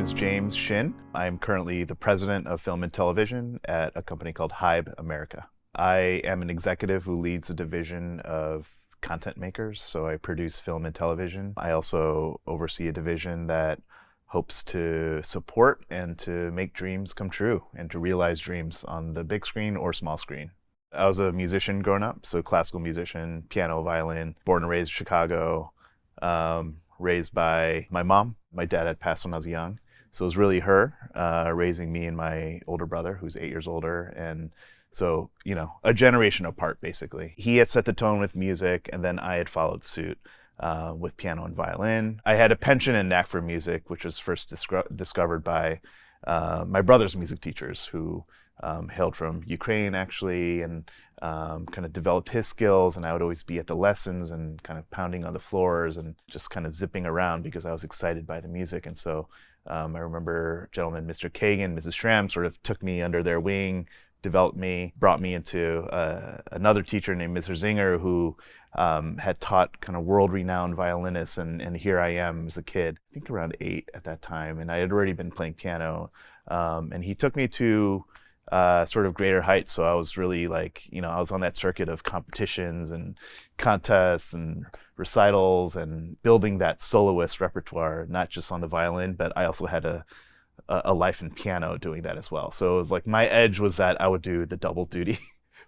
is James Shin. I'm currently the president of film and television at a company called HYBE America. I am an executive who leads a division of content makers, so I produce film and television. I also oversee a division that hopes to support and to make dreams come true and to realize dreams on the big screen or small screen. I was a musician growing up, so classical musician, piano, violin, born and raised in Chicago, raised by my mom. My dad had passed when I was young, so it was really her raising me and my older brother, who's 8 years older, and so, a generation apart, basically. He had set the tone with music, and then I had followed suit with piano and violin. I had a penchant and knack for music, which was first discovered by my brother's music teachers, who hailed from Ukraine, actually, and kind of developed his skills. And I would always be at the lessons and kind of pounding on the floors and just kind of zipping around because I was excited by the music. And so I remember gentlemen, Mr. Kagan, Mrs. Schramm, sort of took me under their wing, developed me, brought me into another teacher named Mr. Zinger, who had taught kind of world-renowned violinists, and here I am as a kid, I think around 8 at that time, and I had already been playing piano, and he took me to sort of greater heights. So I was really I was on that circuit of competitions and contests and recitals and building that soloist repertoire, not just on the violin, but I also had a life in piano doing that as well. So it was like my edge was that I would do the double duty,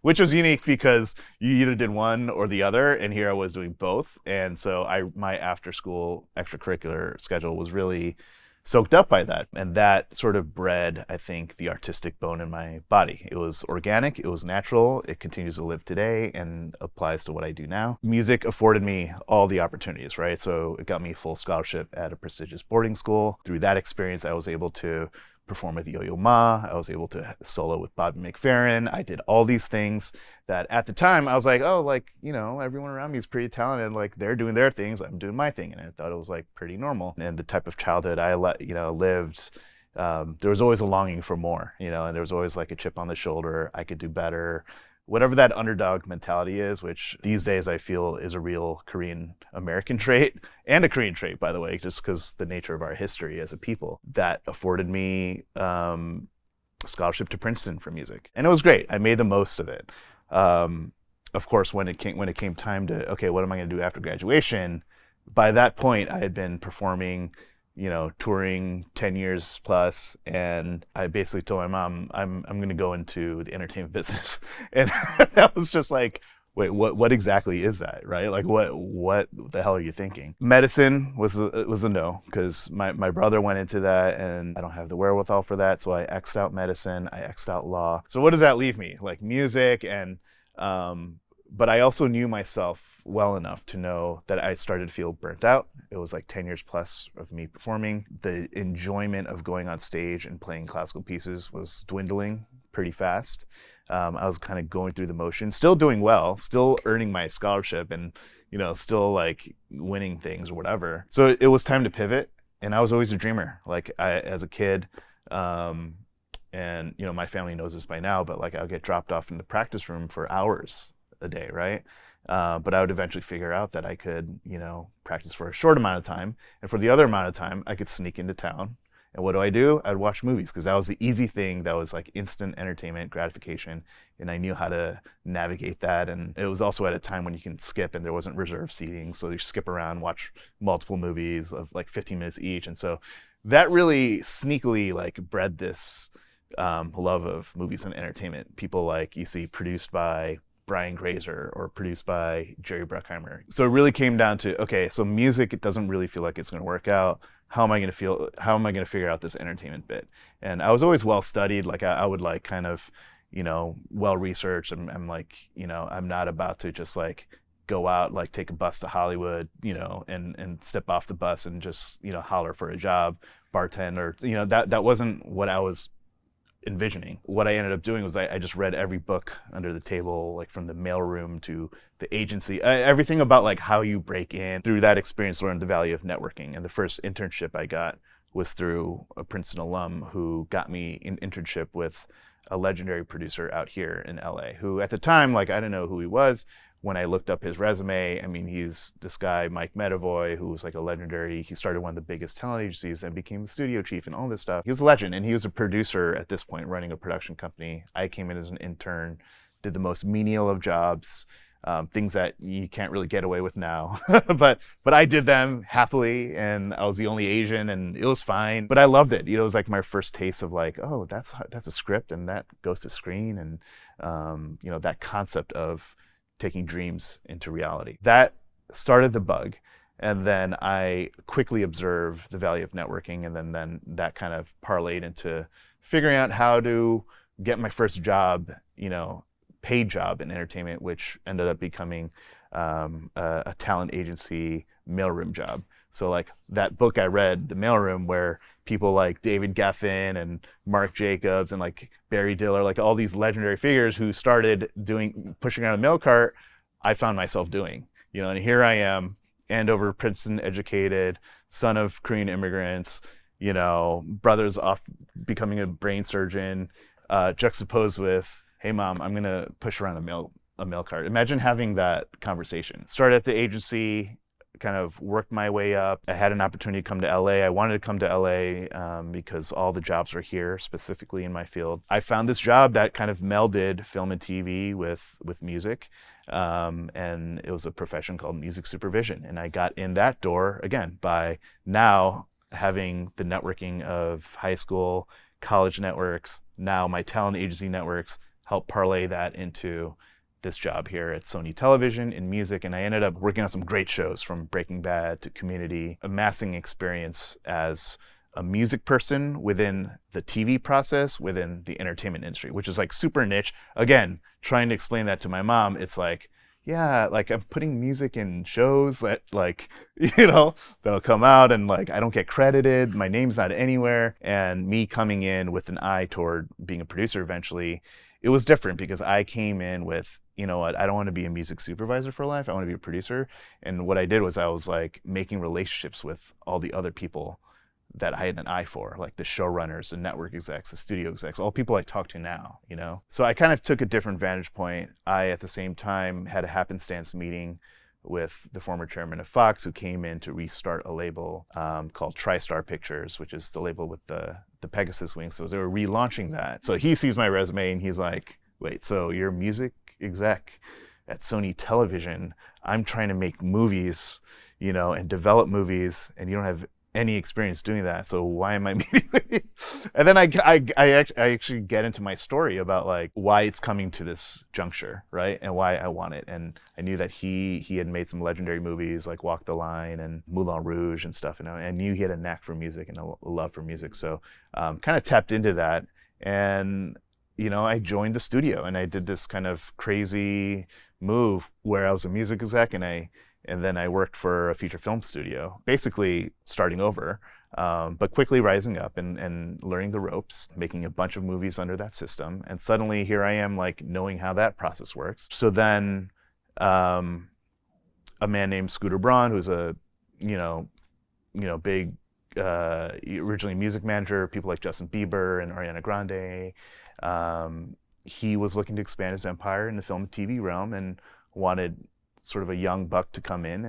which was unique because you either did one or the other, and here I was doing both. And so my after school extracurricular schedule was really soaked up by that. And that sort of bred, I think, the artistic bone in my body. It was organic, it was natural, it continues to live today and applies to what I do now. Music afforded me all the opportunities, right? So it got me full scholarship at a prestigious boarding school. Through that experience, I was able to perform with Yo-Yo Ma. I was able to solo with Bobby McFerrin. I did all these things that at the time I was like, oh, everyone around me is pretty talented. Like, they're doing their things, I'm doing my thing. And I thought it was pretty normal. And the type of childhood I lived, there was always a longing for more, and there was always a chip on the shoulder. I could do better. Whatever that underdog mentality is, which these days I feel is a real Korean American trait, and a Korean trait, by the way, just because the nature of our history as a people, that afforded me scholarship to Princeton for music. And it was great. I made the most of it. Of course, when it came time to, okay, what am I going to do after graduation? By that point, I had been performing, touring 10 years plus, and I basically told my mom, I'm going to go into the entertainment business. And that was just like, wait, what exactly is that, right? Like, what the hell are you thinking? Medicine was a no, because my brother went into that, and I don't have the wherewithal for that, so I X'd out medicine, I X'd out law. So what does that leave me? Like music, and but I also knew myself well enough to know that I started to feel burnt out. It was 10 years plus of me performing. The enjoyment of going on stage and playing classical pieces was dwindling pretty fast. I was kind of going through the motions, still doing well, still earning my scholarship, and still winning things or whatever. So it was time to pivot, and I was always a dreamer. As a kid, and my family knows this by now, but I would get dropped off in the practice room for hours a day, right? But I would eventually figure out that I could, practice for a short amount of time, and for the other amount of time, I could sneak into town. And what do? I'd watch movies, because that was the easy thing. That was instant entertainment gratification, and I knew how to navigate that. And it was also at a time when you can skip, and there wasn't reserved seating, so you skip around, watch multiple movies of 15 minutes each. And so that really sneakily bred this love of movies and entertainment. People you see produced by Brian Grazer or produced by Jerry Bruckheimer. So it really came down to, okay, so music, it doesn't really feel like it's going to work out. How am I going to figure out this entertainment bit? And I was always well studied. I would kind of, well researched. I'm I'm not about to just go out, take a bus to Hollywood, and step off the bus and just, holler for a job, bartend, or, that wasn't what I was envisioning. What I ended up doing was I just read every book under the table, from the mailroom to the agency, everything about how you break in. Through that experience, learned the value of networking. And the first internship I got was through a Princeton alum who got me an internship with a legendary producer out here in LA, who at the time, I didn't know who he was, when I looked up his resume, I mean, he's this guy, Mike Medavoy, who was like a legendary, he started one of the biggest talent agencies and became the studio chief and all this stuff. He was a legend, and he was a producer at this point running a production company. I came in as an intern, did the most menial of jobs, things that you can't really get away with now. but I did them happily, and I was the only Asian, and it was fine. But I loved it. It was like my first taste of like, oh, that's a script, and that goes to screen, and that concept of taking dreams into reality. That started the bug. And then I quickly observed the value of networking, and then that kind of parlayed into figuring out how to get my first job, paid job in entertainment, which ended up becoming a talent agency mailroom job. So like that book I read, The Mailroom, where people like David Geffen and Mark Jacobs and like Barry Diller, like all these legendary figures who started pushing around a mail cart, I found myself doing, and here I am, Andover, Princeton educated, son of Korean immigrants, brothers off becoming a brain surgeon, juxtaposed with, hey mom, I'm gonna push around a mail cart. Imagine having that conversation. Started at the agency, kind of worked my way up. I had an opportunity to come to LA. I wanted to come to LA because all the jobs were here, specifically in my field. I found this job that kind of melded film and TV with music. And it was a profession called music supervision. And I got in that door, again, by now having the networking of high school, college networks, now my talent agency networks, help parlay that into this job here at Sony Television in music. And I ended up working on some great shows, from Breaking Bad to Community, amassing experience as a music person within the TV process, within the entertainment industry, which is like super niche. Again, trying to explain that to my mom, it's like, yeah, like I'm putting music in shows that like, that'll come out and like I don't get credited, my name's not anywhere. And me coming in with an eye toward being a producer eventually, it was different because I came in with, I don't want to be a music supervisor for life, I want to be a producer. And what I did was I was like making relationships with all the other people that I had an eye for, like the showrunners, the network execs, the studio execs, all people I talk to now, So I kind of took a different vantage point. I, at the same time, had a happenstance meeting with the former chairman of Fox, who came in to restart a label called TriStar Pictures, which is the label with the Pegasus wings. So they were relaunching that. So he sees my resume and he's like, wait, so you're a music exec at Sony Television. I'm trying to make movies, and develop movies, and you don't have any experience doing that, so why am I meeting with you? And then I actually get into my story about like why it's coming to this juncture, right? And why I want it. And I knew that he had made some legendary movies like Walk the Line and Moulin Rouge and stuff, and I knew he had a knack for music and a love for music. So kind of tapped into that, and I joined the studio, and I did this kind of crazy move where I was a music exec, and then I worked for a feature film studio, basically starting over, but quickly rising up and learning the ropes, making a bunch of movies under that system. And suddenly here I am, like knowing how that process works. So then a man named Scooter Braun, who's a, big, originally music manager, people like Justin Bieber and Ariana Grande, he was looking to expand his empire in the film and TV realm and wanted sort of a young buck to come in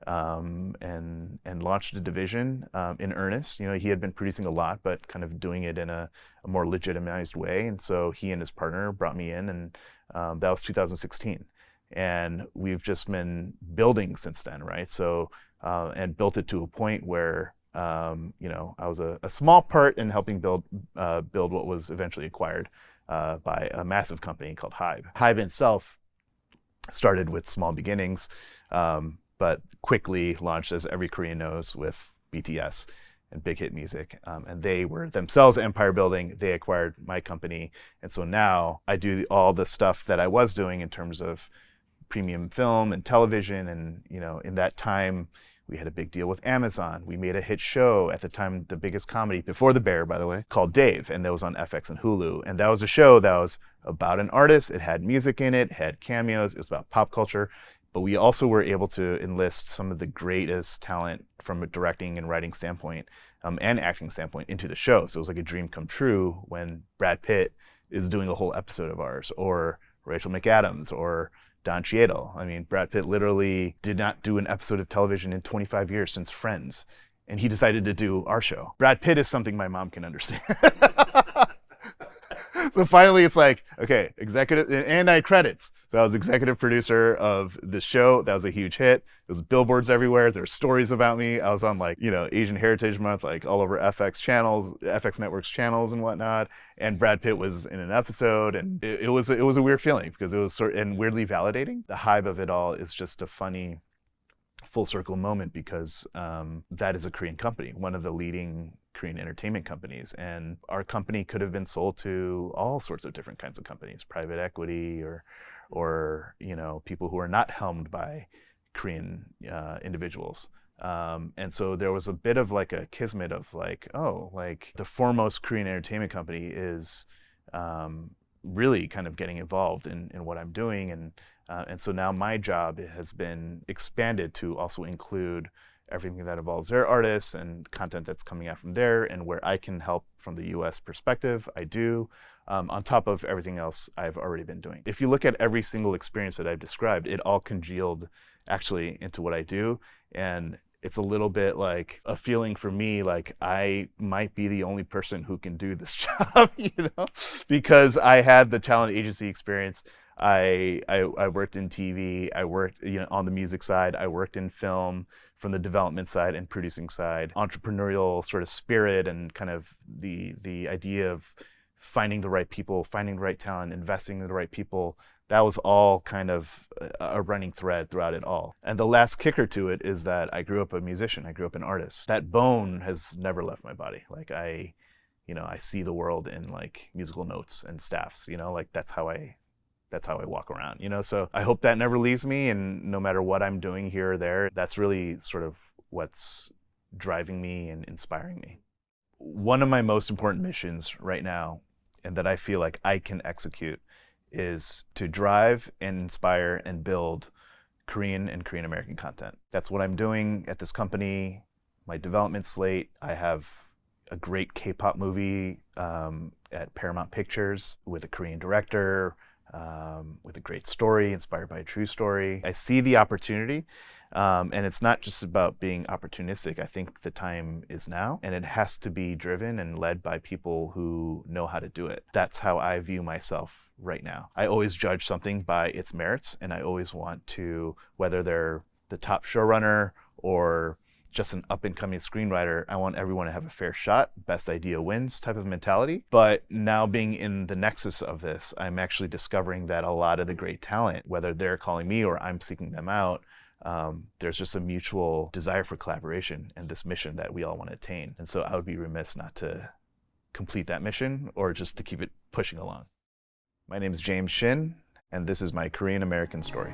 and launch the division in earnest. He had been producing a lot, but kind of doing it in a more legitimized way. And so he and his partner brought me in, and that was 2016. And we've just been building since then, right? So and built it to a point where I was a small part in helping build what was eventually acquired by a massive company called HYBE. HYBE itself started with small beginnings, but quickly launched, as every Korean knows, with BTS and big hit music. And they were themselves empire building. They acquired my company. And so now I do all the stuff that I was doing in terms of premium film and television. And, in that time, we had a big deal with Amazon. We made a hit show, at the time, the biggest comedy, before The Bear, by the way, called Dave. And that was on FX and Hulu. And that was a show that was about an artist. It had music in it, had cameos. It was about pop culture. But we also were able to enlist some of the greatest talent from a directing and writing standpoint and acting standpoint into the show. So it was like a dream come true when Brad Pitt is doing a whole episode of ours, or Rachel McAdams, or Don Cheadle. I mean, Brad Pitt literally did not do an episode of television in 25 years since Friends, and he decided to do our show. Brad Pitt is something my mom can understand. So finally it's like, okay, executive, and I credits. So I was executive producer of this show. That was a huge hit. There was billboards everywhere. There were stories about me. I was on like, Asian Heritage Month, like all over FX Network's channels and whatnot. And Brad Pitt was in an episode, and it was a weird feeling because it was and weirdly validating. The HYBE of it all is just a funny full circle moment because that is a Korean company, one of the leading Korean entertainment companies, and our company could have been sold to all sorts of different kinds of companies, private equity or people who are not helmed by Korean individuals. And so there was a bit of like a kismet of like, oh, like the foremost Korean entertainment company is really kind of getting involved in what I'm doing, and so now my job has been expanded to also include everything that involves their artists and content that's coming out from there, and where I can help from the US perspective, I do, on top of everything else I've already been doing. If you look at every single experience that I've described, it all congealed actually into what I do, and it's a little bit like a feeling for me like I might be the only person who can do this job, because I had the talent agency experience. I worked in TV, I worked on the music side, I worked in film from the development side and producing side. Entrepreneurial sort of spirit and kind of the idea of finding the right people, finding the right talent, investing in the right people, that was all kind of a running thread throughout it all. And the last kicker to it is that I grew up a musician, I grew up an artist. That bone has never left my body. Like I see the world in like musical notes and staffs, like that's how I walk around, so I hope that never leaves me, and no matter what I'm doing here or there, that's really sort of what's driving me and inspiring me. One of my most important missions right now, and that I feel like I can execute, is to drive and inspire and build Korean and Korean American content. That's what I'm doing at this company, my development slate. I have a great K-pop movie at Paramount Pictures with a Korean director, with a great story inspired by a true story. I see the opportunity, and it's not just about being opportunistic. I think the time is now, and it has to be driven and led by people who know how to do it. That's how I view myself right now. I always judge something by its merits, and I always want to, whether they're the top showrunner or just an up-and-coming screenwriter, I want everyone to have a fair shot, best idea wins type of mentality. But now being in the nexus of this, I'm actually discovering that a lot of the great talent, whether they're calling me or I'm seeking them out, there's just a mutual desire for collaboration and this mission that we all want to attain. And so I would be remiss not to complete that mission or just to keep it pushing along. My name is James Shin, and this is my Korean American story.